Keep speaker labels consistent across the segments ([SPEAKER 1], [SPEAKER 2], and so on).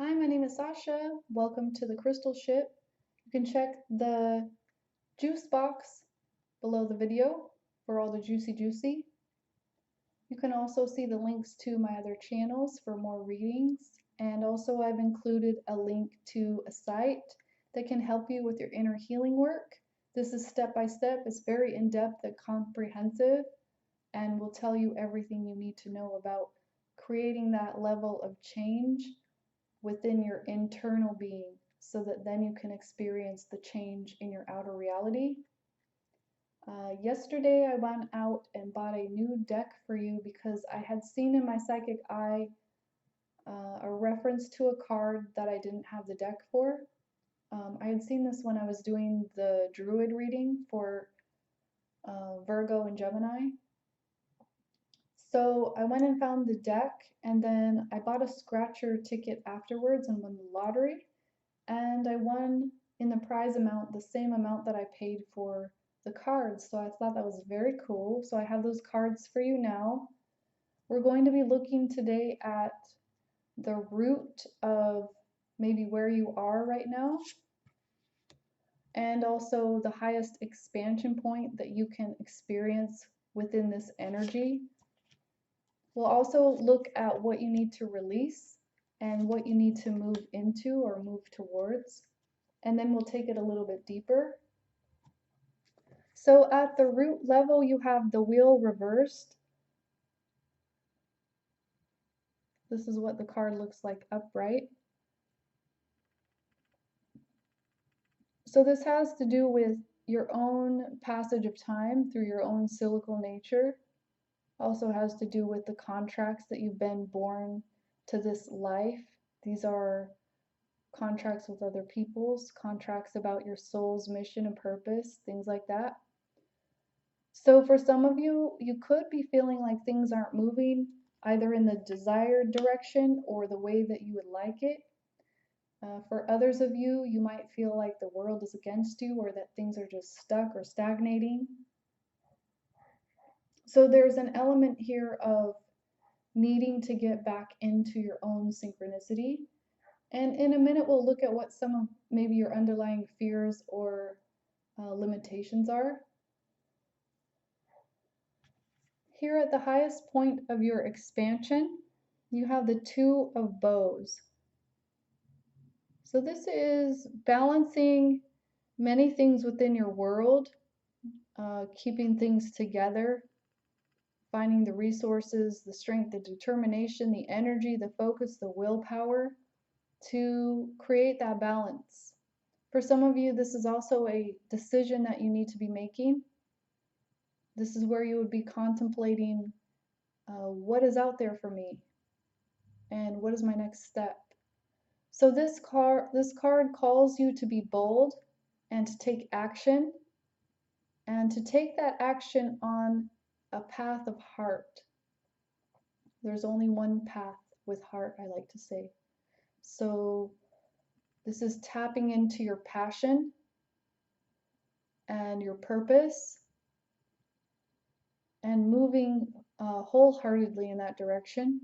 [SPEAKER 1] Hi, my name is Sasha. Welcome to the Crystal Ship. You can check the juice box below the video for all the juicy. You can also see the links to my other channels for more readings. And also I've included a link to a site that can help you with your inner healing work. This is step by step. It's very in-depth and comprehensive and will tell you everything you need to know about creating that level of change within your internal being so that then you can experience the change in your outer reality. Yesterday I went out and bought a new deck for you because I had seen in my psychic eye a reference to a card that I didn't have the deck for. I had seen this when I was doing the Druid reading for Virgo and Gemini. So I went and found the deck, and then I bought a scratcher ticket afterwards and won the lottery. And I won in the prize amount the same amount that I paid for the cards. So I thought that was very cool. So I have those cards for you now. We're going to be looking today at the root of maybe where you are right now, and also the highest expansion point that you can experience within this energy. We'll also look at what you need to release and what you need to move into or move towards. And then we'll take it a little bit deeper. So at the root level, you have the wheel reversed. This is what the card looks like upright. So this has to do with your own passage of time through your own cyclical nature. Also has to do with the contracts that you've been born to this life. These are contracts with other people's, contracts about your soul's mission and purpose, things like that. So for some of you, you could be feeling like things aren't moving either in the desired direction or the way that you would like it. For others of you, you might feel like the world is against you or that things are just stuck or stagnating. So there's an element here of needing to get back into your own synchronicity. And in a minute, we'll look at what some of maybe your underlying fears or limitations are. Here at the highest point of your expansion, you have the Two of Bows. So this is balancing many things within your world, keeping things together, finding the resources, the strength, the determination, the energy, the focus, the willpower to create that balance. For some of you, this is also a decision that you need to be making. This is where you would be contemplating what is out there for me and what is my next step. So this card calls you to be bold and to take action, and to take that action on a path of heart. There's only one path with heart, I like to say. So this is tapping into your passion and your purpose and moving wholeheartedly in that direction.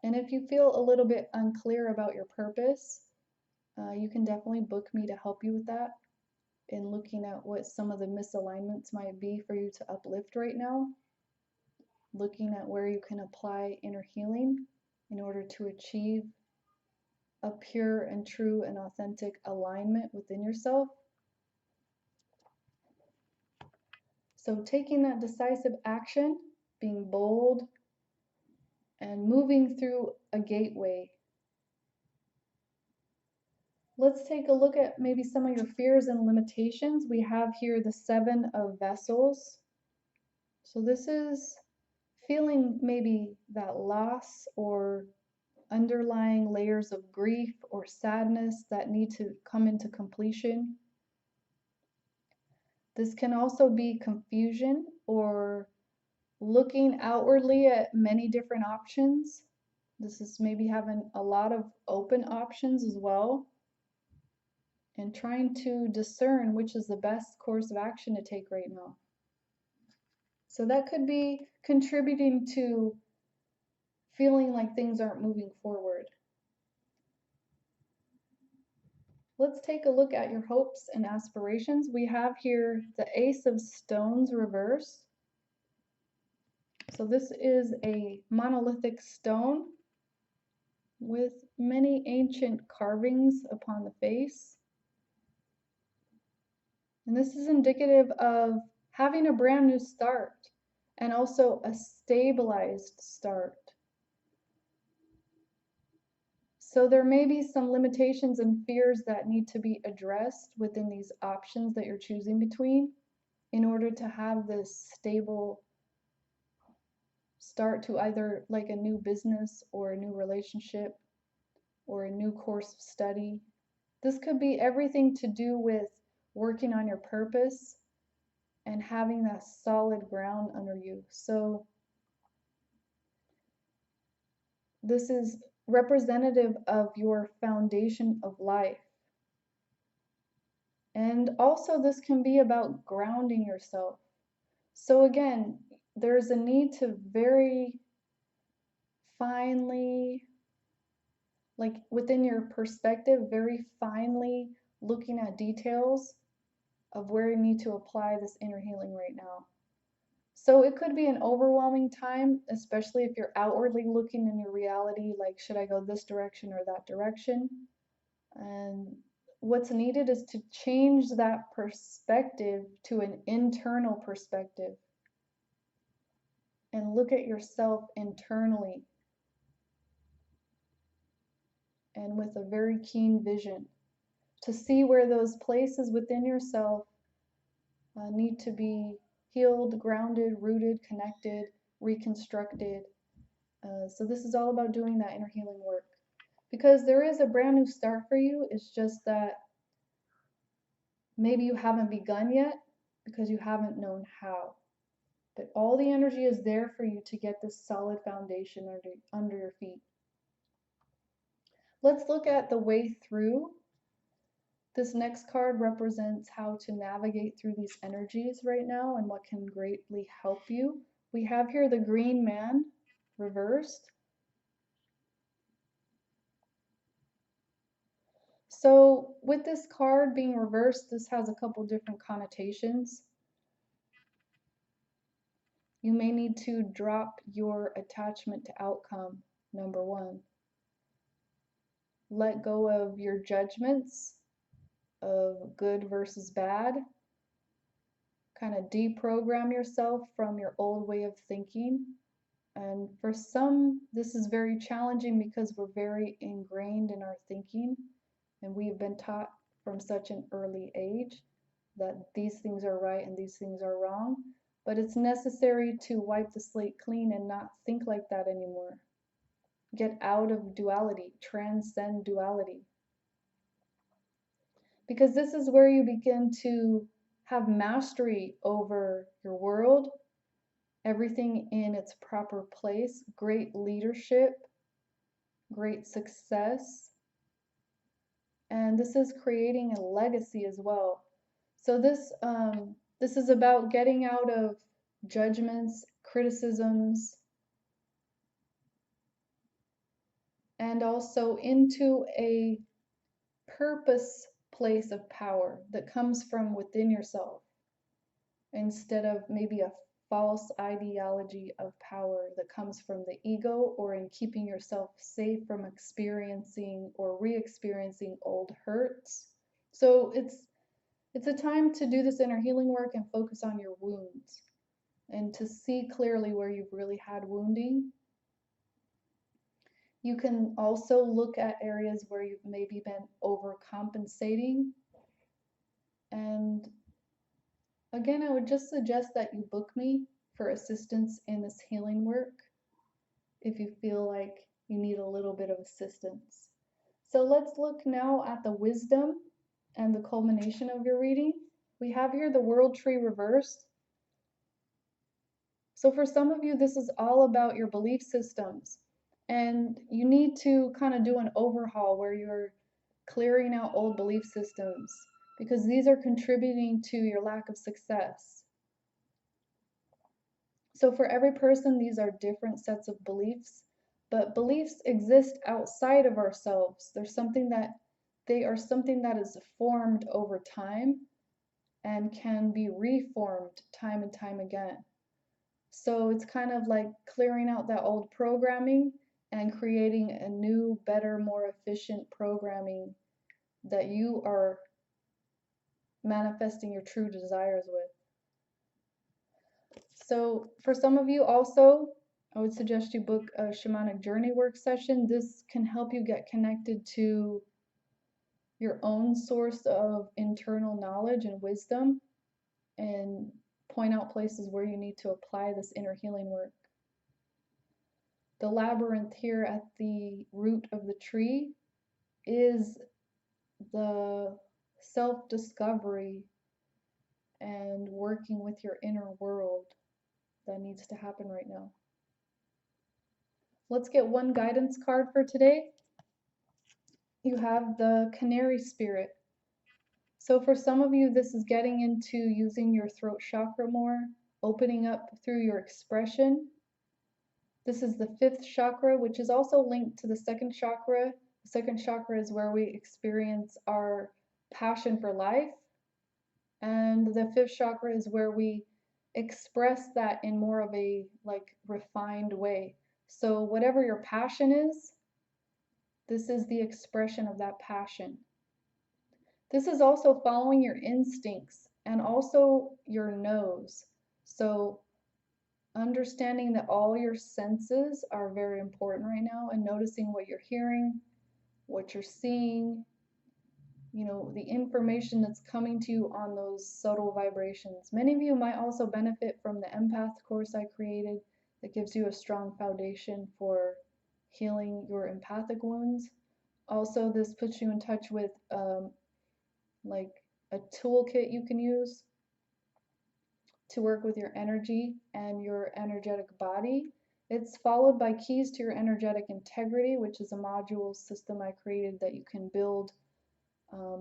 [SPEAKER 1] And if you feel a little bit unclear about your purpose, you can definitely book me to help you with that in looking at what some of the misalignments might be for you to uplift right now, looking at where you can apply inner healing in order to achieve a pure and true and authentic alignment within yourself. So taking that decisive action, being bold, and moving through a gateway. Let's take a look at maybe some of your fears and limitations. We have here the Seven of Vessels. So this is feeling maybe that loss or underlying layers of grief or sadness that need to come into completion. This can also be confusion or looking outwardly at many different options. This is maybe having a lot of open options as well, and trying to discern which is the best course of action to take right now. So that could be contributing to feeling like things aren't moving forward. Let's take a look at your hopes and aspirations. We have here the Ace of Stones reverse. So this is a monolithic stone with many ancient carvings upon the face. And this is indicative of having a brand new start and also a stabilized start. So there may be some limitations and fears that need to be addressed within these options that you're choosing between in order to have this stable start to either like a new business or a new relationship or a new course of study. This could be everything to do with working on your purpose and having that solid ground under you. So this is representative of your foundation of life. And also this can be about grounding yourself. So again, there's a need to very finely, like within your perspective, very finely looking at details of where you need to apply this inner healing right now. So it could be an overwhelming time, especially if you're outwardly looking in your reality, like, should I go this direction or that direction? And what's needed is to change that perspective to an internal perspective and look at yourself internally and with a very keen vision to see where those places within yourself need to be healed, grounded, rooted, connected, reconstructed. So this is all about doing that inner healing work. Because there is a brand new start for you. It's just that maybe you haven't begun yet because you haven't known how. But all the energy is there for you to get this solid foundation under your feet. Let's look at the way through. This next card represents how to navigate through these energies right now and what can greatly help you. We have here the Green Man reversed. So with this card being reversed, this has a couple different connotations. You may need to drop your attachment to outcome, number one. Let go of your judgments of good versus bad. Kind of deprogram yourself from your old way of thinking. And for some, this is very challenging because we're very ingrained in our thinking and we've been taught from such an early age that these things are right and these things are wrong. But it's necessary to wipe the slate clean and not think like that anymore. Get out of duality, transcend duality. Because this is where you begin to have mastery over your world, everything in its proper place, great leadership, great success. And this is creating a legacy as well. So this is about getting out of judgments, criticisms, and also into a purpose place of power that comes from within yourself instead of maybe a false ideology of power that comes from the ego or in keeping yourself safe from experiencing or re-experiencing old hurts. So it's a time to do this inner healing work and focus on your wounds and to see clearly where you've really had wounding. You can also look at areas where you've maybe been overcompensating. And again, I would just suggest that you book me for assistance in this healing work if you feel like you need a little bit of assistance. So let's look now at the wisdom and the culmination of your reading. We have here the World Tree reversed. So for some of you, this is all about your belief systems. And you need to kind of do an overhaul where you're clearing out old belief systems because these are contributing to your lack of success. So for every person, these are different sets of beliefs But beliefs exist outside of ourselves. They are something that is formed over time and can be reformed time and time again. So it's kind of like clearing out that old programming and creating a new, better, more efficient programming that you are manifesting your true desires with. So for some of you also, I would suggest you book a shamanic journey work session. This can help you get connected to your own source of internal knowledge and wisdom and point out places where you need to apply this inner healing work. The labyrinth here at the root of the tree is the self-discovery and working with your inner world that needs to happen right now. Let's get one guidance card for today. You have the Canary Spirit. So for some of you, this is getting into using your throat chakra more, opening up through your expression. This is the 5th chakra, which is also linked to the 2nd chakra. The 2nd chakra is where we experience our passion for life. And the 5th chakra is where we express that in more of a refined way. So whatever your passion is, this is the expression of that passion. This is also following your instincts and also your nose. So understanding that all your senses are very important right now and noticing what you're hearing, what you're seeing, the information that's coming to you on those subtle vibrations. Many of you might also benefit from the empath course I created that gives you a strong foundation for healing your empathic wounds. Also, this puts you in touch with like a toolkit you can use to work with your energy and your energetic body. It's followed by keys to your energetic integrity, which is a module system I created that you can build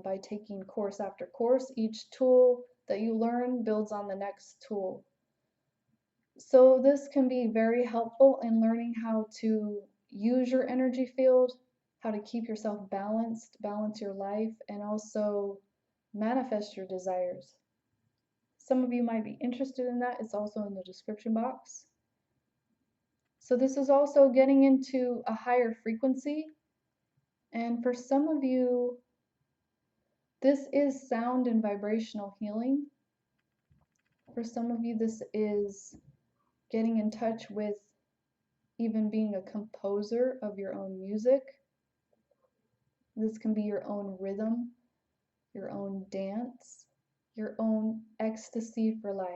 [SPEAKER 1] by taking course after course. Each tool that you learn builds on the next tool. So this can be very helpful in learning how to use your energy field, how to keep yourself balanced, balance your life, and also manifest your desires. Some of you might be interested in that. It's also in the description box. So this is also getting into a higher frequency. And for some of you, this is sound and vibrational healing. For some of you, this is getting in touch with even being a composer of your own music. This can be your own rhythm, your own dance, your own ecstasy for life.